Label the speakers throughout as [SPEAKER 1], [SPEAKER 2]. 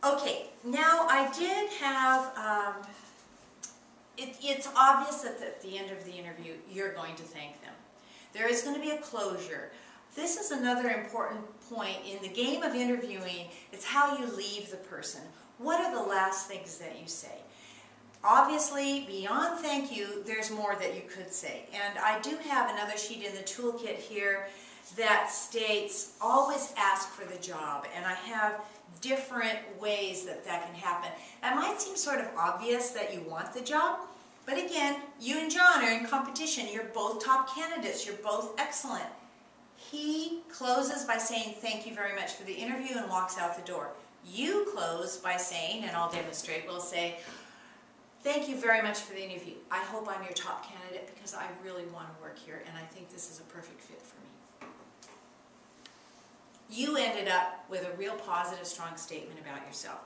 [SPEAKER 1] Okay, now I did have, it's obvious that at the end of the interview you're going to thank them. There is going to be a closure. This is another important point in the game of interviewing. It's how you leave the person. What are the last things that you say? Obviously, beyond thank you, there's more that you could say. And I do have another sheet in the toolkit here that states, always ask for the job. And I have different ways that that can happen. It might seem sort of obvious that you want the job, but again, you and John are in competition. You're both top candidates. You're both excellent. He closes by saying thank you very much for the interview and walks out the door. You close by saying, and I'll demonstrate, we'll say, thank you very much for the interview. I hope I'm your top candidate because I really want to work here and I think this is a perfect fit for me. You ended up with a real positive, strong statement about yourself.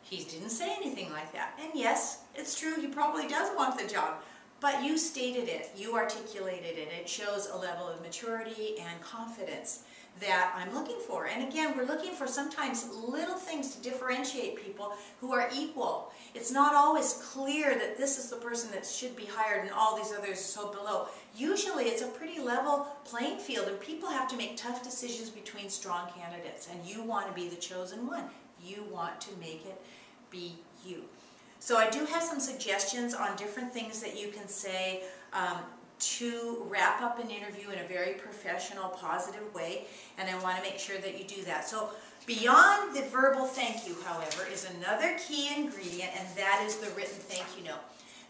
[SPEAKER 1] He didn't say anything like that. And yes, it's true, he probably does want the job. But you stated it, you articulated it. It shows a level of maturity and confidence that I'm looking for. And again, we're looking for sometimes little things to differentiate people who are equal. It's not always clear that this is the person that should be hired and all these others are so below. Usually it's a pretty level playing field and people have to make tough decisions between strong candidates and you want to be the chosen one. You want to make it be you. So I do have some suggestions on different things that you can say to wrap up an interview in a very professional, positive way, and I want to make sure that you do that. So beyond the verbal thank you, however, is another key ingredient, and that is the written thank you note.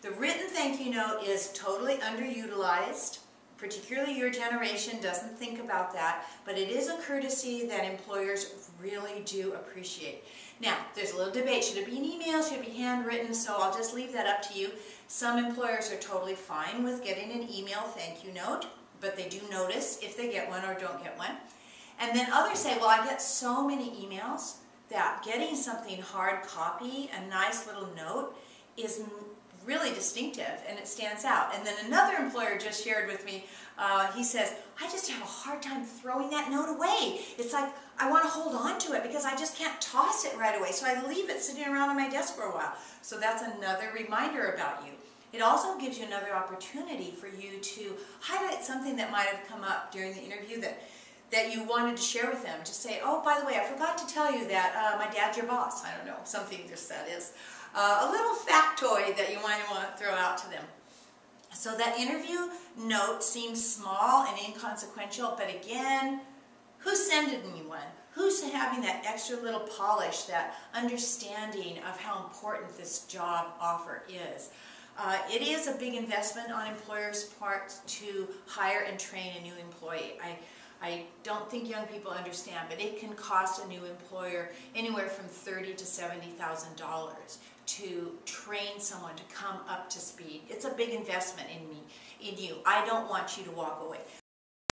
[SPEAKER 1] The written thank you note is totally underutilized. Particularly your generation doesn't think about that, but it is a courtesy that employers really do appreciate. Now, there's a little debate. Should it be an email? Should it be handwritten? So I'll just leave that up to you. Some employers are totally fine with getting an email thank you note, but they do notice if they get one or don't get one. And then others say, well, I get so many emails that getting something hard copy, a nice little note, is really distinctive and it stands out. And then another employer just shared with me, he says, I just have a hard time throwing that note away. It's like I want to hold on to it because I just can't toss it right away. So I leave it sitting around on my desk for a while. So that's another reminder about you. It also gives you another opportunity for you to highlight something that might have come up during the interview that you wanted to share with them. Just say, oh, by the way, I forgot to tell you that my dad's your boss. I don't know, something just that is. A little factoid that you might want to throw out to them. So that interview note seems small and inconsequential, but again, who's sending me one? Who's having that extra little polish, that understanding of how important this job offer is? It is a big investment on employers' part to hire and train a new employee. I don't think young people understand, but it can cost a new employer anywhere from $30,000 to $70,000 to train someone to come up to speed. It's a big investment in you. I don't want you to walk away.